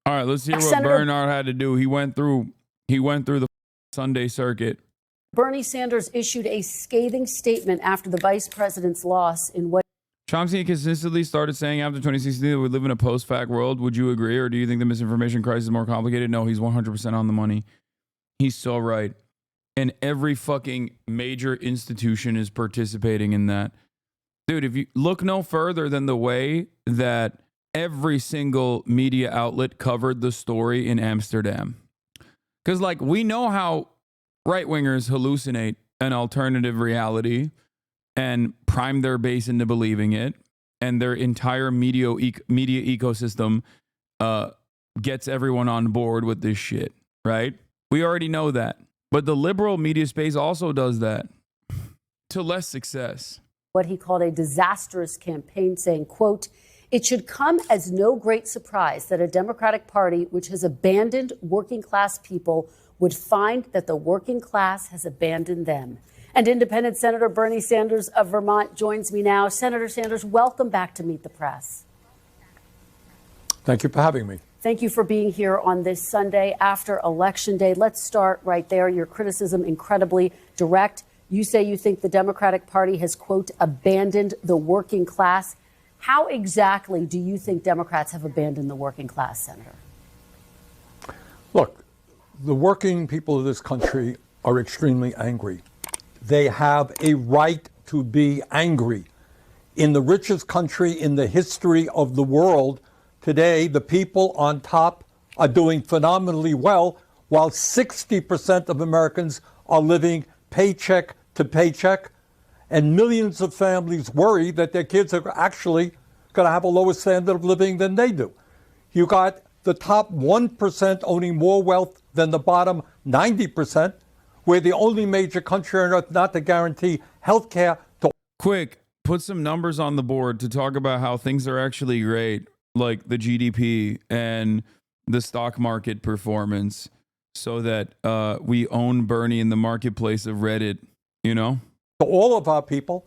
All right, let's hear what Bernard had to do. He went through the Sunday circuit. Bernie Sanders issued a scathing statement after the vice president's loss in what Chomsky consistently started saying after 2016 that we live in a post-fact world. Would you agree, or do you think the misinformation crisis is more complicated? No, he's 100% on the money. He's so right. And every fucking major institution is participating in that. Dude, if you look no further than the way that every single media outlet covered the story in Amsterdam. Because, like, we know how right-wingers hallucinate an alternative reality and prime their base into believing it, and their entire media ecosystem gets everyone on board with this shit, right? We already know that. But the liberal media space also does that to less success. What he called a disastrous campaign, saying, quote, "It should come as no great surprise that a Democratic Party which has abandoned working class people would find that the working class has abandoned them." And Independent Senator Bernie Sanders of Vermont joins me now. Senator Sanders, welcome back to Meet the Press. Thank you for having me. Thank you for being here on this Sunday after Election Day. Let's start right there. Your criticism incredibly direct. You say you think the Democratic Party has, quote, abandoned the working class. How exactly do you think Democrats have abandoned the working class, Senator? Look, the working people of this country are extremely angry. They have a right to be angry. In the richest country in the history of the world, today, the people on top are doing phenomenally well, while 60% of Americans are living paycheck to paycheck, and millions of families worry that their kids are actually going to have a lower standard of living than they do. You got the top 1% owning more wealth than the bottom 90%. We're the only major country on earth not to guarantee health care to... Quick, put some numbers on the board to talk about how things are actually great, like the GDP and the stock market performance, so that we own Bernie in the marketplace of Reddit, you know? All of our people,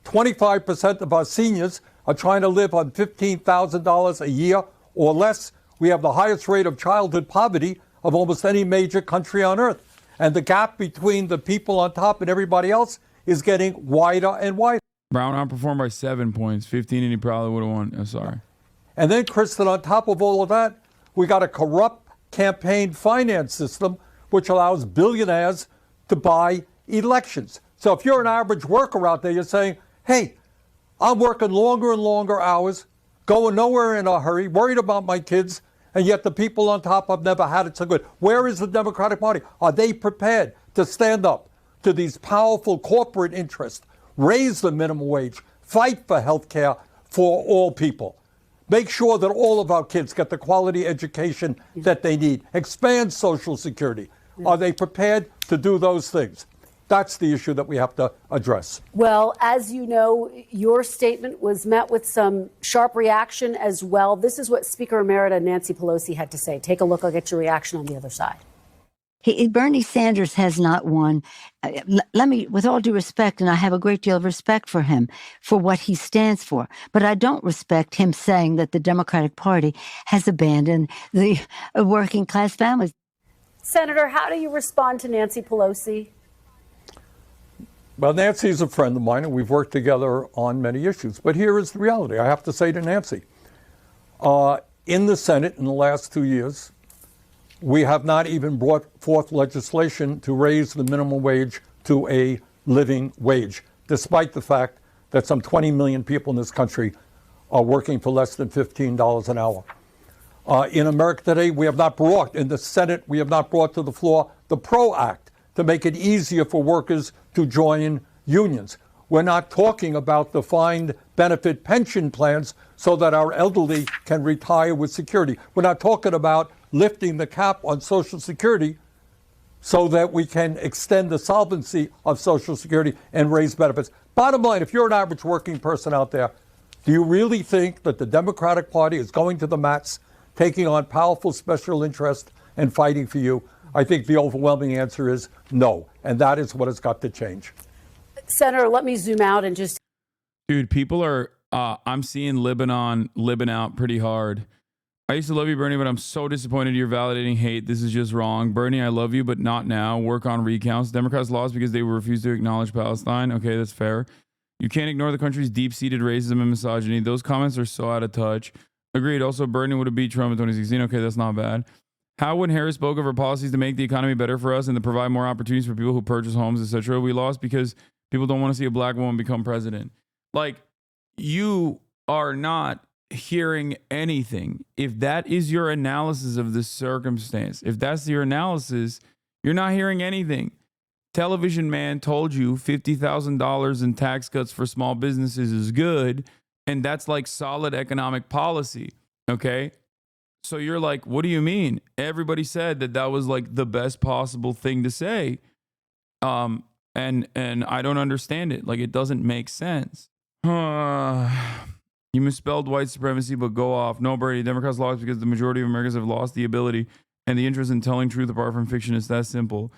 25% of our seniors are trying to live on $15,000 a year or less. We have the highest rate of childhood poverty of almost any major country on earth. And the gap between the people on top and everybody else is getting wider and wider. Brown outperformed by 7 points, 15, and he probably would have won. Oh, sorry. And then, Kristen, on top of all of that, we got a corrupt campaign finance system which allows billionaires to buy elections. So if you're an average worker out there, you're saying, hey, I'm working longer and longer hours, going nowhere in a hurry, worried about my kids, and yet the people on top have never had it so good. Where is the Democratic Party? Are they prepared to stand up to these powerful corporate interests, raise the minimum wage, fight for health care for all people, make sure that all of our kids get the quality education that they need, expand Social Security? Are they prepared to do those things? That's the issue that we have to address. Well, as you know, your statement was met with some sharp reaction as well. This is what Speaker Emerita Nancy Pelosi had to say. Take a look. I'll get your reaction on the other side. Bernie Sanders has not won. Let me, with all due respect, and I have a great deal of respect for him, for what he stands for, but I don't respect him saying that the Democratic Party has abandoned the working class families. Senator, how do you respond to Nancy Pelosi? Well, Nancy is a friend of mine, and we've worked together on many issues. But here is the reality. I have to say to Nancy, in the Senate in the last 2 years, we have not even brought forth legislation to raise the minimum wage to a living wage, despite the fact that some 20 million people in this country are working for less than $15 an hour. In America today, we have not brought, in the Senate, we have not brought to the floor the PRO Act to make it easier for workers to join unions. We're not talking about defined benefit pension plans so that our elderly can retire with security. We're not talking about lifting the cap on Social Security so that we can extend the solvency of Social Security and raise benefits. Bottom line, if you're an average working person out there, do you really think that the Democratic Party is going to the mats, taking on powerful special interests and fighting for you? I think the overwhelming answer is no, and that is what has got to change. Senator, let me zoom out and just... Dude, people are, I'm seeing libbing out pretty hard. I used to love you, Bernie, but I'm so disappointed you're validating hate. This is just wrong. Bernie, I love you, but not now. Work on recounts. Democrats lost because they refused to acknowledge Palestine. Okay, that's fair. You can't ignore the country's deep-seated racism and misogyny. Those comments are so out of touch. Agreed. Also, Bernie would have beat Trump in 2016. Okay, that's not bad. How when Harris spoke of her policies to make the economy better for us and to provide more opportunities for people who purchase homes, etc., we lost because people don't want to see a black woman become president. Like, you are not hearing anything. If that is your analysis of this circumstance, if that's your analysis, you're not hearing anything. Television Man told you $50,000 in tax cuts for small businesses is good, and that's like solid economic policy, okay? So you're like, what do you mean? Everybody said that that was like the best possible thing to say. And I don't understand it. Like, it doesn't make sense. You misspelled white supremacy, but go off. No, Bernie, Democrats lost because the majority of Americans have lost the ability and the interest in telling truth apart from fiction. It's that simple.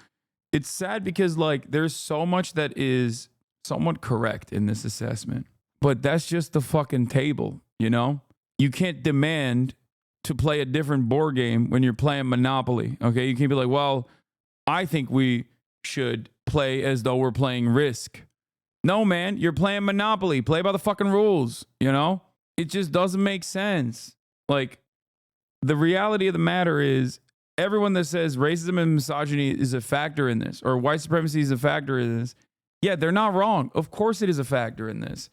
It's sad because, like, there's so much that is somewhat correct in this assessment, but that's just the fucking table, you know? You can't demand to play a different board game when you're playing Monopoly, okay? You can't be like, well, I think we should play as though we're playing Risk. No, man, you're playing Monopoly. Play by the fucking rules, you know? It just doesn't make sense. Like, the reality of the matter is, everyone that says racism and misogyny is a factor in this, or white supremacy is a factor in this, yeah, they're not wrong. Of course it is a factor in this.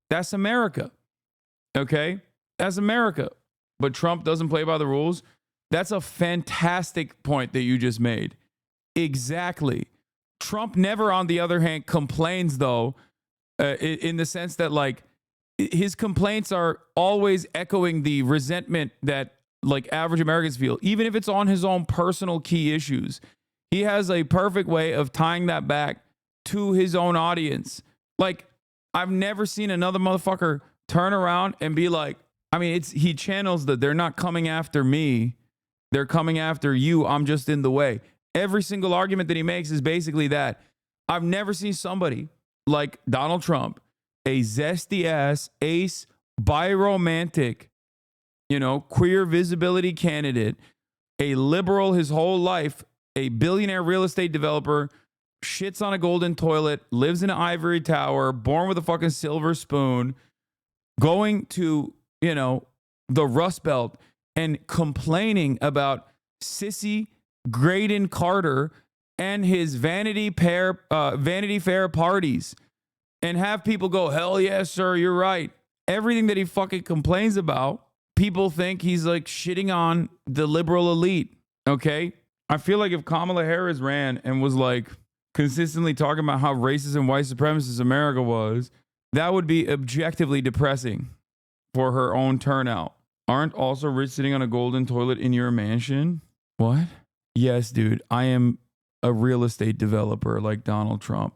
That's America, okay? That's America. But Trump doesn't play by the rules. That's a fantastic point that you just made. Exactly. Trump never, on the other hand, complains, though, in the sense that, like, his complaints are always echoing the resentment that, like, average Americans feel, even if it's on his own personal key issues. He has a perfect way of tying that back to his own audience. Like, I've never seen another motherfucker turn around and be like, I mean, he channels that they're not coming after me. They're coming after you. I'm just in the way. Every single argument that he makes is basically that. I've never seen somebody like Donald Trump, a zesty ass, ace, biromantic, you know, queer visibility candidate, a liberal his whole life, a billionaire real estate developer, shits on a golden toilet, lives in an ivory tower, born with a fucking silver spoon, going to, you know, the Rust Belt and complaining about sissy Graydon Carter and his Vanity Fair parties, and have people go, hell yes, sir, you're right. Everything that he fucking complains about, people think he's like shitting on the liberal elite, okay? I feel like if Kamala Harris ran and was like consistently talking about how racist and white supremacist America was, that would be objectively depressing for her own turnout. Aren't also rich sitting on a golden toilet in your mansion? What? Yes, dude, I am a real estate developer like Donald Trump,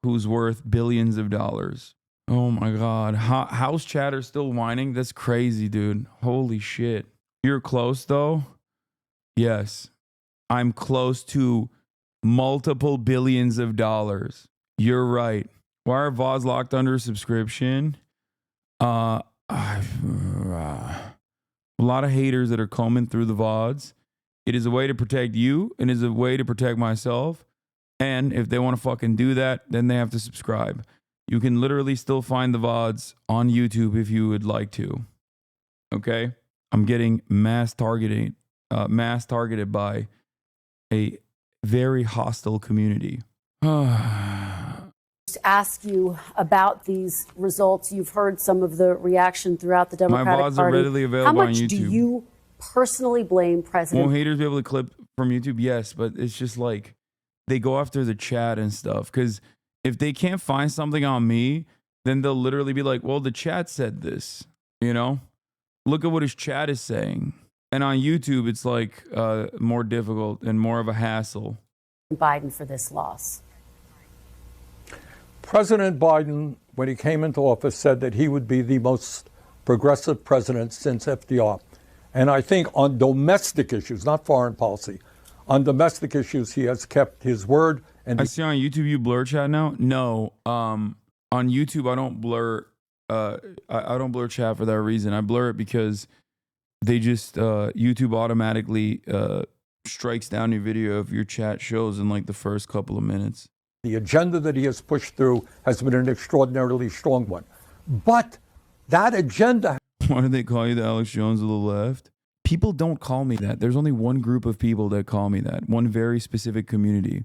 who's worth billions of dollars. Oh my God. House chatter still whining? That's crazy, dude. Holy shit. You're close, though? Yes. I'm close to multiple billions of dollars. You're right. Why are VODs locked under subscription? A lot of haters that are combing through the VODs. It is a way to protect you, and it is a way to protect myself. And if they want to fucking do that, then they have to subscribe. You can literally still find the VODs on YouTube if you would like to. Okay? I'm getting mass targeted by a very hostile community. Ask you about these results. You've heard some of the reaction throughout the Democratic Party. My VODs are readily available on YouTube. How much do you personally blame President? Won't haters be able to clip from YouTube? Yes, but it's just like they go after the chat and stuff. Because if they can't find something on me, then they'll literally be like, well, the chat said this, you know? Look at what his chat is saying. And on YouTube, it's like more difficult and more of a hassle. Biden for this loss. President Biden, when he came into office, said that he would be the most progressive president since FDR. And I think on domestic issues, not foreign policy, on domestic issues, he has kept his word. And I see on YouTube you blur chat now. No, on YouTube I don't blur. I don't blur chat for that reason. I blur it because they just YouTube automatically strikes down your video if your chat shows in like the first couple of minutes. The agenda that he has pushed through has been an extraordinarily strong one. But that agenda... Why do they call you the Alex Jones of the left? People don't call me that. There's only one group of people that call me that, one very specific community.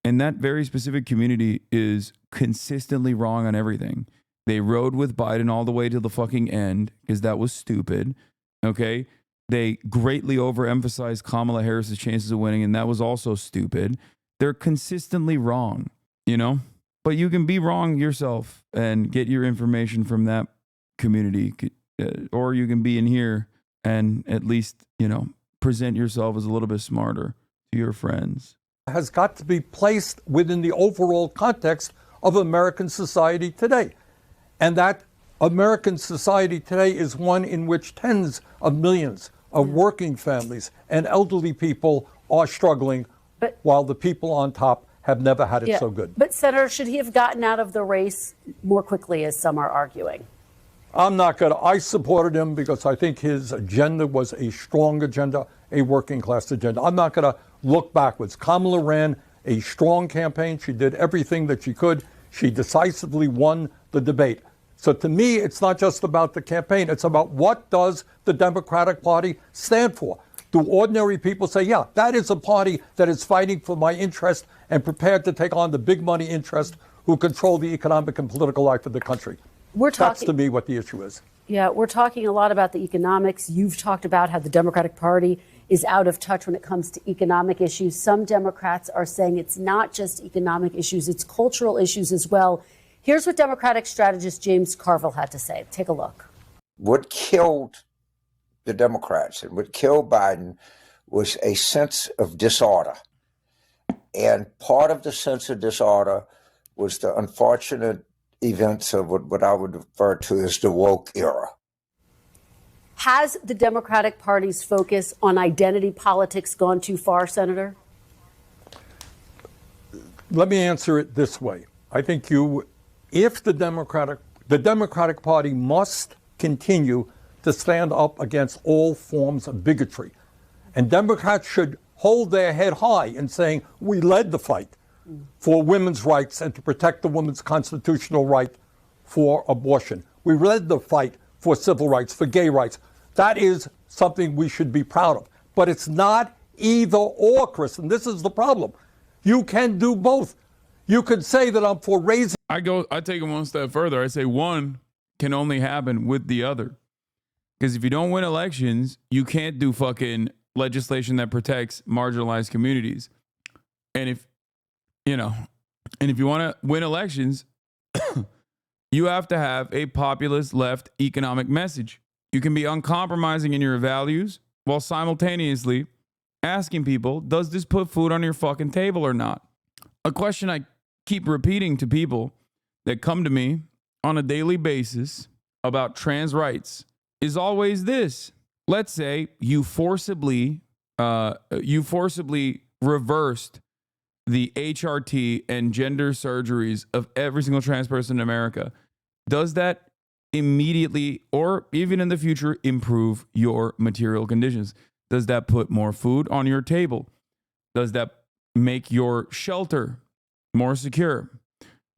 And that very specific community is consistently wrong on everything. They rode with Biden all the way to the fucking end because that was stupid. Okay? They greatly overemphasized Kamala Harris's chances of winning, and that was also stupid. They're consistently wrong, you know? But you can be wrong yourself and get your information from that community, or you can be in here and at least, you know, present yourself as a little bit smarter to your friends. Has got to be placed within the overall context of American society today. And that American society today is one in which tens of millions of working families and elderly people are struggling, while the people on top have never had it so good. But Senator, should he have gotten out of the race more quickly, as some are arguing? I'm not going to. I supported him because I think his agenda was a strong agenda, a working class agenda. I'm not going to look backwards. Kamala ran a strong campaign. She did everything that she could. She decisively won the debate. So to me, it's not just about the campaign. It's about what does the Democratic Party stand for? Do ordinary people say, yeah, that is a party that is fighting for my interest and prepared to take on the big money interest who control the economic and political life of the country? That's to me what the issue is. Yeah, we're talking a lot about the economics. You've talked about how the Democratic Party is out of touch when it comes to economic issues. Some Democrats are saying it's not just economic issues, it's cultural issues as well. Here's what Democratic strategist James Carville had to say. Take a look. What killed the Democrats and what killed Biden was a sense of disorder. And part of the sense of disorder was the unfortunate events of what I would refer to as the woke era. Has the Democratic Party's focus on identity politics gone too far, Senator? Let me answer it this way. I think if the Democratic Party must continue to stand up against all forms of bigotry. And Democrats should hold their head high in saying, we led the fight for women's rights and to protect the woman's constitutional right for abortion. We led the fight for civil rights, for gay rights. That is something we should be proud of. But it's not either or, Chris, and this is the problem. You can do both. You could say that I'm for raising. I take it one step further. I say one can only happen with the other. Because if you don't win elections, you can't do fucking legislation that protects marginalized communities. And if you want to win elections, you have to have a populist left economic message. You can be uncompromising in your values while simultaneously asking people, does this put food on your fucking table or not? A question I keep repeating to people that come to me on a daily basis about trans rights is always this. Let's say you forcibly reversed the HRT and gender surgeries of every single trans person in America. Does that immediately or even in the future improve your material conditions? Does that put more food on your table? Does that make your shelter more secure?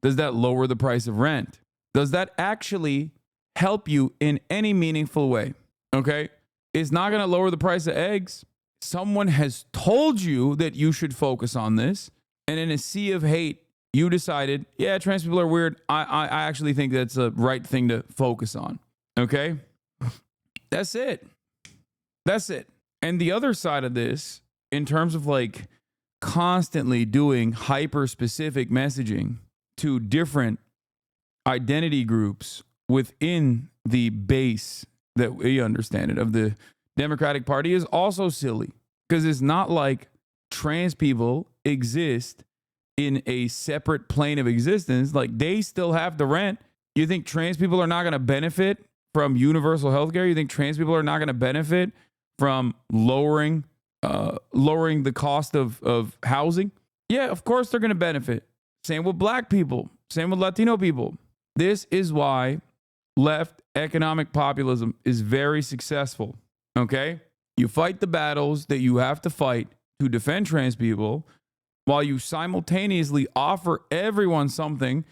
Does that lower the price of rent? Does that actually help you in any meaningful way? Okay? It's not going to lower the price of eggs. Someone has told you that you should focus on this. And in a sea of hate, you decided, yeah, trans people are weird. I actually think that's the right thing to focus on. Okay? That's it. That's it. And the other side of this, in terms of like constantly doing hyper-specific messaging to different identity groups within the base that we understand it of the Democratic Party is also silly, because it's not like trans people exist in a separate plane of existence. Like, they still have the rent. You think trans people are not going to benefit from universal health care? You think trans people are not going to benefit from lowering the cost of housing? Yeah, of course they're going to benefit. Same with black people. Same with Latino people. This is why left economic populism is very successful. Okay? You fight the battles that you have to fight to defend trans people while you simultaneously offer everyone something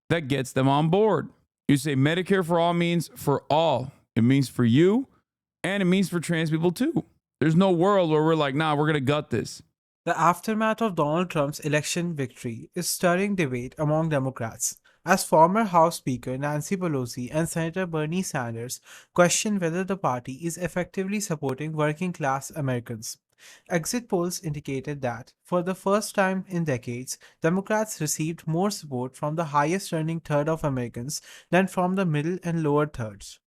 that gets them on board. You say Medicare for all means for all. It means for you and it means for trans people too. There's no world where we're like, nah, we're going to gut this. The aftermath of Donald Trump's election victory is stirring debate among Democrats, as former House Speaker Nancy Pelosi and Senator Bernie Sanders question whether the party is effectively supporting working class Americans. Exit polls indicated that, for the first time in decades, Democrats received more support from the highest earning third of Americans than from the middle and lower thirds.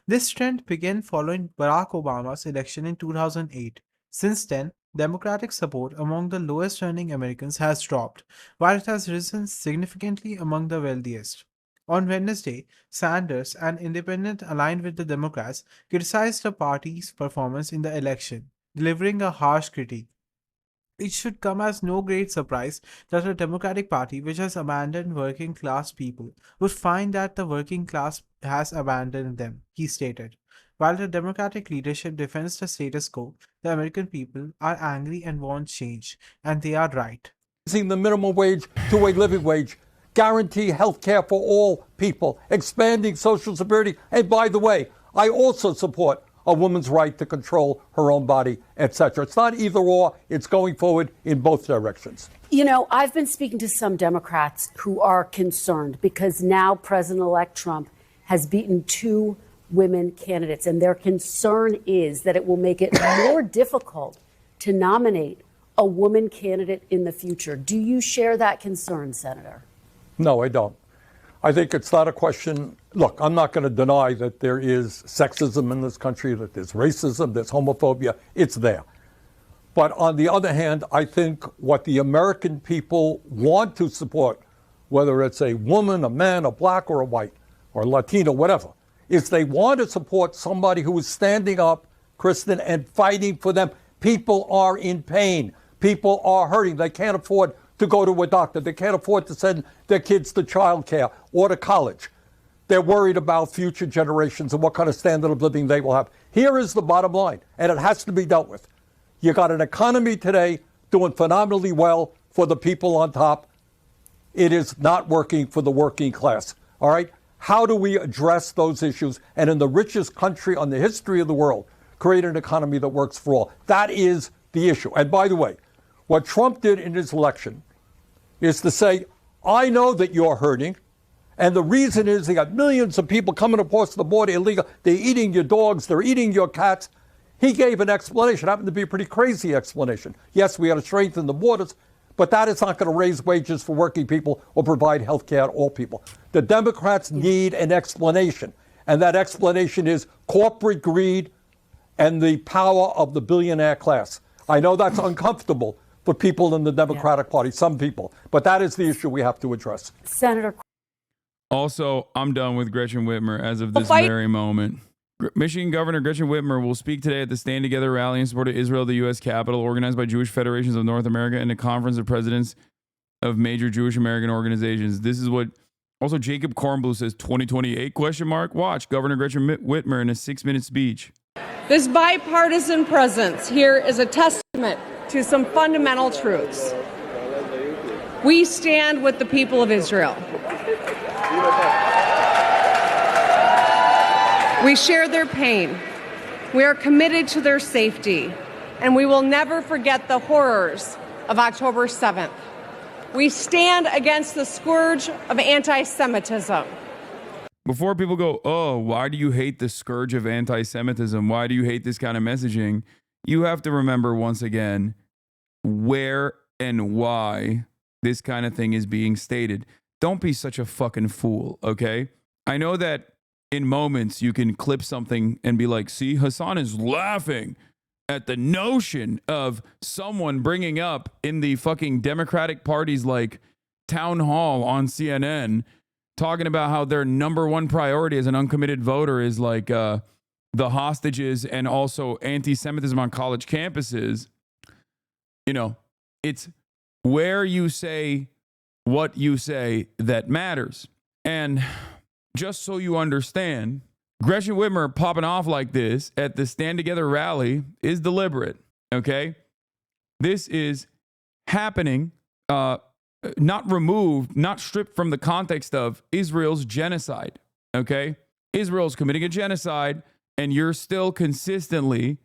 This trend began following Barack Obama's election in 2008. Since then, Democratic support among the lowest earning Americans has dropped, while it has risen significantly among the wealthiest. On Wednesday, Sanders, an independent aligned with the Democrats, criticized the party's performance in the election, delivering a harsh critique. It should come as no great surprise that a Democratic Party which has abandoned working class people would find that the working class has abandoned them, he stated. While the Democratic leadership defends the status quo, the American people are angry and want change, and they are right. Raising the minimum wage to a living wage, guarantee health care for all people, expanding Social Security. And by the way, I also support a woman's right to control her own body, etc. It's not either or, it's going forward in both directions. You know, I've been speaking to some Democrats who are concerned because now President-elect Trump has beaten two women candidates, and their concern is that it will make it more difficult to nominate a woman candidate in the future. Do you share that concern, Senator? No, I don't. I think it's not a question. Look, I'm not going to deny that there is sexism in this country, that there's racism, there's homophobia. It's there. But on the other hand, I think what the American people want to support, whether it's a woman, a man, a black or a white or Latino, whatever, is they want to support somebody who is standing up, Kristen, and fighting for them. People are in pain. People are hurting. They can't afford to go to a doctor. They can't afford to send their kids to childcare or to college. They're worried about future generations and what kind of standard of living they will have. Here is the bottom line, and it has to be dealt with. You got an economy today doing phenomenally well for the people on top. It is not working for the working class. All right? How do we address those issues and in the richest country on the history of the world, create an economy that works for all? That is the issue. And by the way, what Trump did in his election is to say, I know that you're hurting, and the reason is they got millions of people coming across the border illegal. They're eating your dogs. They're eating your cats. He gave an explanation. It happened to be a pretty crazy explanation. Yes, we got to strengthen the borders, but that is not going to raise wages for working people or provide health care to all people. The Democrats need an explanation, and that explanation is corporate greed and the power of the billionaire class. I know that's uncomfortable for people in the Democratic Party, some people, but that is the issue we have to address. Senator. Also, I'm done with Gretchen Whitmer as of this very moment. Michigan Governor Gretchen Whitmer will speak today at the Stand Together rally in support of Israel, the U.S. Capitol, organized by Jewish Federations of North America and a conference of presidents of major Jewish American organizations. This is what also Jacob Kornblue says, 2028 ? Watch Governor Gretchen Whitmer in a 6-minute speech. This bipartisan presence here is a testament to some fundamental truths. We stand with the people of Israel. We share their pain. We are committed to their safety, and we will never forget the horrors of October 7th. We stand against the scourge of anti-Semitism. Before people go, oh, why do you hate the scourge of anti-Semitism? Why do you hate this kind of messaging? You have to remember once again where and why this kind of thing is being stated. Don't be such a fucking fool, okay? I know that in moments you can clip something and be like, see, Hassan is laughing at the notion of someone bringing up in the fucking Democratic Party's like town hall on CNN talking about how their number one priority as an uncommitted voter is like the hostages and also anti-Semitism on college campuses. You know, it's where you say what you say that matters. And just so you understand, Gretchen Whitmer popping off like this at the Stand Together rally is deliberate, okay? This is happening, not removed, not stripped from the context of Israel's genocide, okay? Israel's committing a genocide, and you're still consistently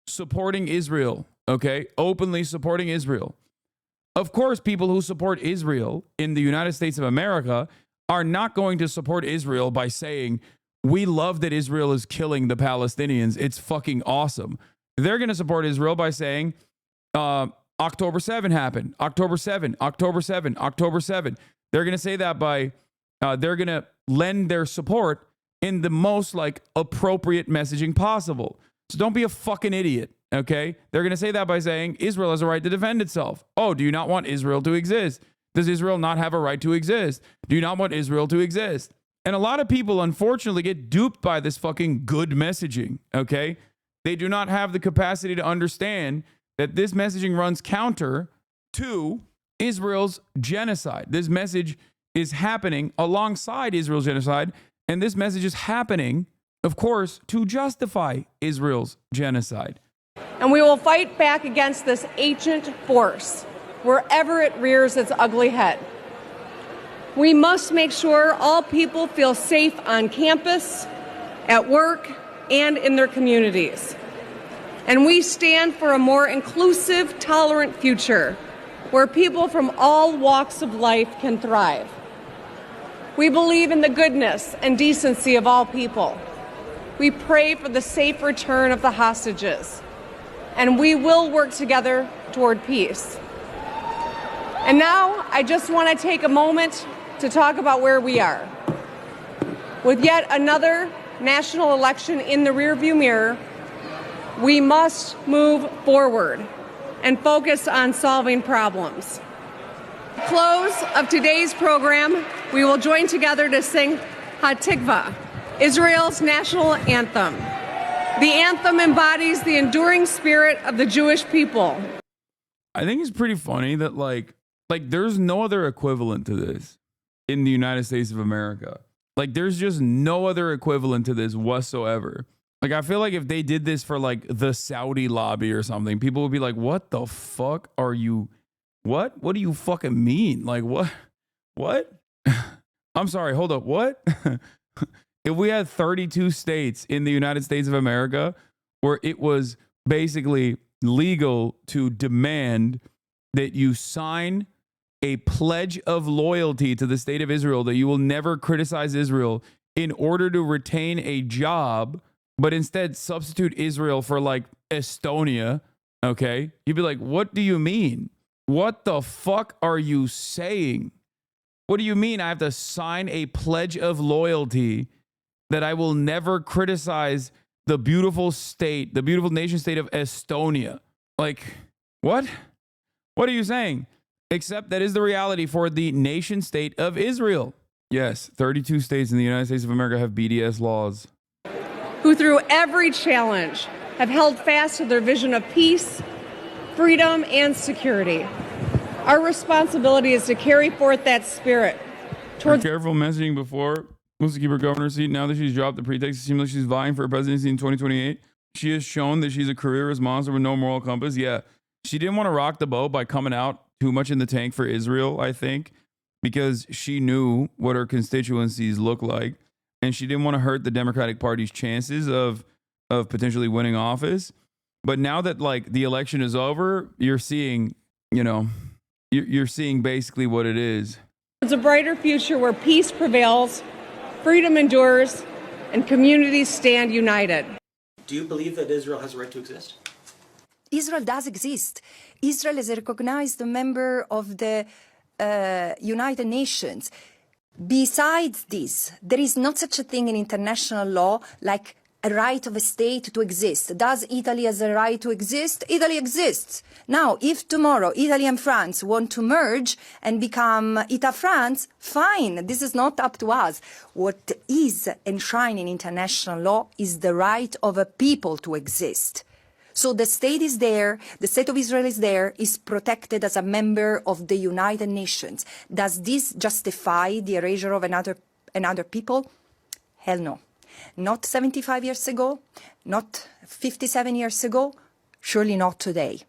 supporting Israel, okay? Openly supporting Israel. Of course, people who support Israel in the United States of America are not going to support Israel by saying, we love that Israel is killing the Palestinians. It's fucking awesome. They're going to support Israel by saying, October 7 happened. October 7, October 7, October 7. They're going to say that by, they're going to lend their support in the most like appropriate messaging possible. So don't be a fucking idiot, okay? They're going to say that by saying Israel has a right to defend itself. Oh, do you not want Israel to exist? Does Israel not have a right to exist? Do you not want Israel to exist? And a lot of people, unfortunately, get duped by this fucking good messaging, okay? They do not have the capacity to understand that this messaging runs counter to Israel's genocide. This message is happening alongside Israel's genocide, and this message is happening, of course, to justify Israel's genocide. And we will fight back against this ancient force wherever it rears its ugly head. We must make sure all people feel safe on campus, at work, and in their communities. And we stand for a more inclusive, tolerant future where people from all walks of life can thrive. We believe in the goodness and decency of all people. We pray for the safe return of the hostages. And we will work together toward peace. And now I just want to take a moment to talk about where we are. With yet another national election in the rearview mirror, we must move forward and focus on solving problems. At the close of today's program, we will join together to sing Hatikva, Israel's national anthem. The anthem embodies the enduring spirit of the Jewish people. I think it's pretty funny that like there's no other equivalent to this in the United States of America. Like there's just no other equivalent to this whatsoever. Like I feel like if they did this for like the Saudi lobby or something, people would be like, what the fuck are you? What do you fucking mean? Like what? I'm sorry, hold up. What? If we had 32 states in the United States of America where it was basically legal to demand that you sign a pledge of loyalty to the state of Israel, that you will never criticize Israel in order to retain a job, but instead substitute Israel for like Estonia, okay? You'd be like, what do you mean? What the fuck are you saying? What do you mean I have to sign a pledge of loyalty that I will never criticize the beautiful state, the beautiful nation state of Estonia? Like, what? What are you saying? Except that is the reality for the nation state of Israel. Yes, 32 states in the United States of America have BDS laws. Who through every challenge have held fast to their vision of peace, freedom, and security. Our responsibility is to carry forth that spirit. Her careful messaging before was to keep her governor's seat. Now that she's dropped the pretext, it seems like she's vying for a presidency in 2028. She has shown that she's a careerist monster with no moral compass. Yeah, she didn't want to rock the boat by coming out too much in the tank for Israel, I think, because she knew what her constituencies look like, and she didn't want to hurt the Democratic Party's chances of potentially winning office. But now that like the election is over, you're seeing, you're seeing basically what it is. It's a brighter future where peace prevails, freedom endures, and communities stand united. Do you believe that Israel has a right to exist? Israel does exist. Israel is a recognized member of the United Nations. Besides this, there is not such a thing in international law like a right of a state to exist. Does Italy has a right to exist? Italy exists. Now, if tomorrow Italy and France want to merge and become Ita-France, fine. This is not up to us. What is enshrined in international law is the right of a people to exist. So the state is there, the state of Israel is there, is protected as a member of the United Nations. Does this justify the erasure of another people? Hell no. Not 75 years ago, not 57 years ago, surely not today.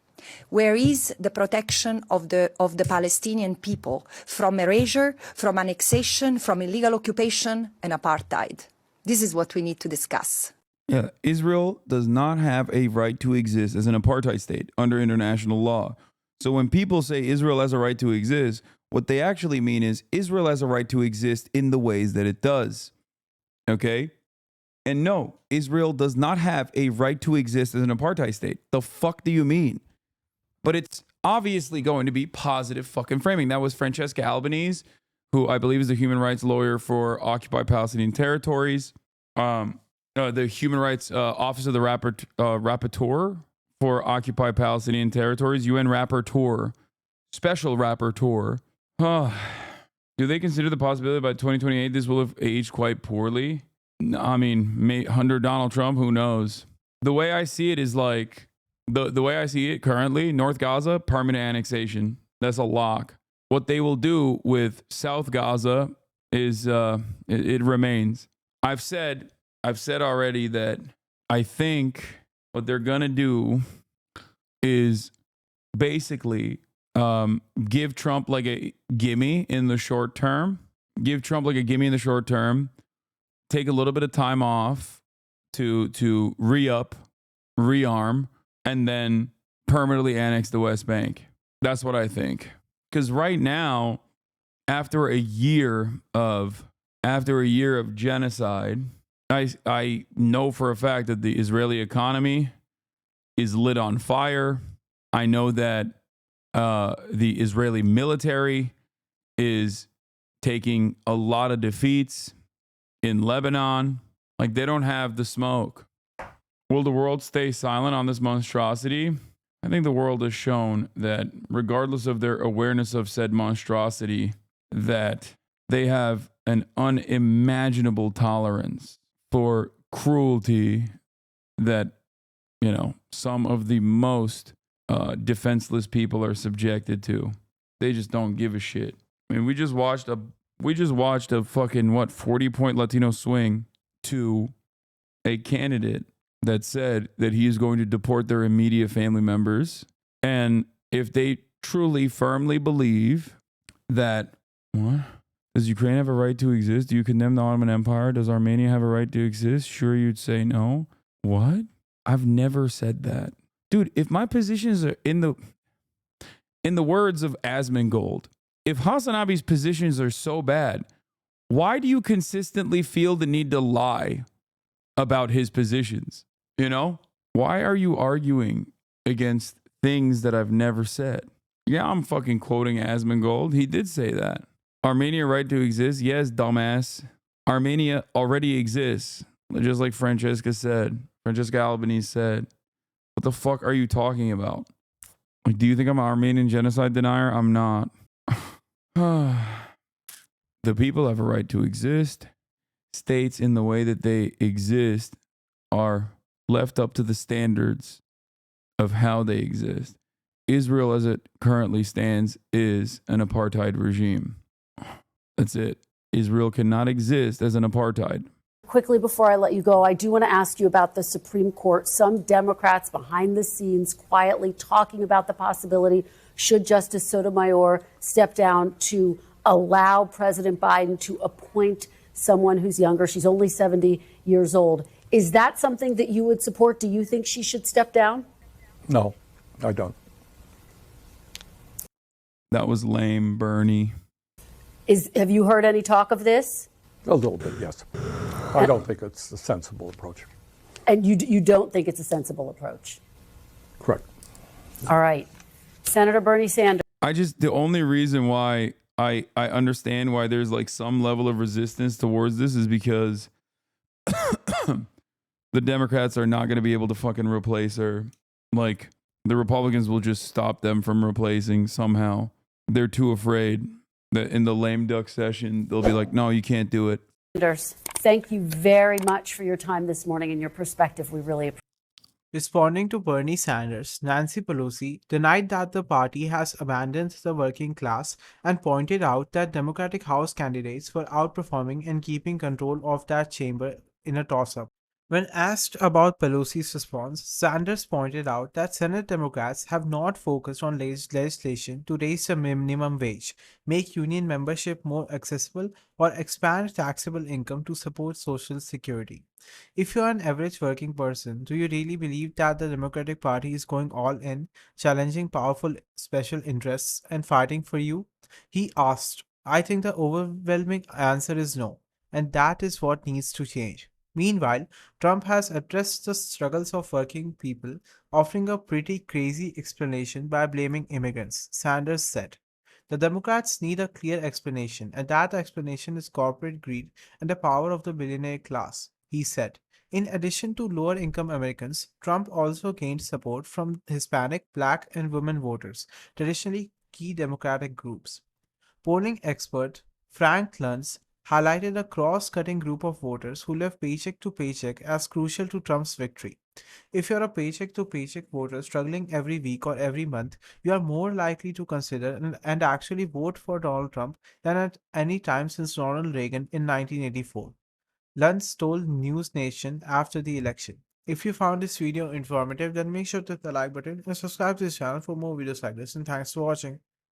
Where is the protection of the Palestinian people from erasure, from annexation, from illegal occupation and apartheid? This is what we need to discuss. Yeah, Israel does not have a right to exist as an apartheid state under international law. So when people say Israel has a right to exist, what they actually mean is Israel has a right to exist in the ways that it does. Okay? And no, Israel does not have a right to exist as an apartheid state. The fuck do you mean? But it's obviously going to be positive fucking framing. That was Francesca Albanese, who I believe is the human rights lawyer for occupied Palestinian territories. The human rights office of the rapporteur for occupied Palestinian territories, UN rapporteur, special rapporteur. Do they consider the possibility by 2028 this will have aged quite poorly? I mean, under Donald Trump, who knows? The way I see it is like, the way I see it currently, North Gaza, permanent annexation. That's a lock. What they will do with South Gaza is it remains. I've said already that I think what they're gonna do is basically give Trump like a gimme in the short term. Give Trump like a gimme in the short term. Take a little bit of time off to re-up, rearm, and then permanently annex the West Bank. That's what I think. Because right now, after a year of genocide, I know for a fact that the Israeli economy is lit on fire. I know that the Israeli military is taking a lot of defeats in Lebanon. Like, they don't have the smoke. Will the world stay silent on this monstrosity? I think the world has shown that regardless of their awareness of said monstrosity, that they have an unimaginable tolerance for cruelty that, you know, some of the most defenseless people are subjected to. They just don't give a shit. I mean, we just watched a fucking 40-point Latino swing to a candidate that said that he is going to deport their immediate family members. And if they truly firmly believe that, what? Does Ukraine have a right to exist? Do you condemn the Ottoman Empire? Does Armenia have a right to exist? Sure, you'd say no. What? I've never said that. Dude, if my positions are in the words of Asmongold, if Hasanabi's positions are so bad, why do you consistently feel the need to lie about his positions? You know? Why are you arguing against things that I've never said? Yeah, I'm fucking quoting Asmongold. He did say that. Armenia right to exist? Yes, dumbass. Armenia already exists. Just like Francesca Albanese said. What the fuck are you talking about? Like, do you think I'm an Armenian genocide denier? I'm not. The people have a right to exist. States in the way that they exist are left up to the standards of how they exist. Israel, as it currently stands, is an apartheid regime. That's it. Israel cannot exist as an apartheid. Quickly, before I let you go, I do want to ask you about the Supreme Court. Some Democrats behind the scenes quietly talking about the possibility, should Justice Sotomayor step down, to allow President Biden to appoint someone who's younger. She's only 70 years old. Is that something that you would support? Do you think she should step down? No, I don't. That was lame, Bernie. Have you heard any talk of this? A little bit, yes. I don't think it's a sensible approach. And you don't think it's a sensible approach? Correct. All right. Senator Bernie Sanders. The only reason why I understand why there's like some level of resistance towards this is because the Democrats are not going to be able to fucking replace her. Like, the Republicans will just stop them from replacing somehow. They're too afraid that in the lame duck session, they'll be like, no, you can't do it. Sanders, thank you very much for your time this morning and your perspective. We really appreciate it. Responding to Bernie Sanders, Nancy Pelosi denied that the party has abandoned the working class and pointed out that Democratic House candidates were outperforming and keeping control of that chamber in a toss up. When asked about Pelosi's response, Sanders pointed out that Senate Democrats have not focused on legislation to raise the minimum wage, make union membership more accessible, or expand taxable income to support Social Security. If you are an average working person, do you really believe that the Democratic Party is going all in, challenging powerful special interests, and fighting for you? He asked. I think the overwhelming answer is no, and that is what needs to change. Meanwhile, Trump has addressed the struggles of working people, offering a pretty crazy explanation by blaming immigrants, Sanders said. The Democrats need a clear explanation, and that explanation is corporate greed and the power of the billionaire class, he said. In addition to lower income Americans, Trump also gained support from Hispanic, Black, and women voters, traditionally key Democratic groups. Polling expert Frank Luntz highlighted a cross cutting group of voters who live paycheck to paycheck as crucial to Trump's victory. If you're a paycheck to paycheck voter struggling every week or every month, you are more likely to consider and actually vote for Donald Trump than at any time since Ronald Reagan in 1984. Luntz told News Nation after the election. If you found this video informative, then make sure to hit the like button and subscribe to this channel for more videos like this, and thanks for watching.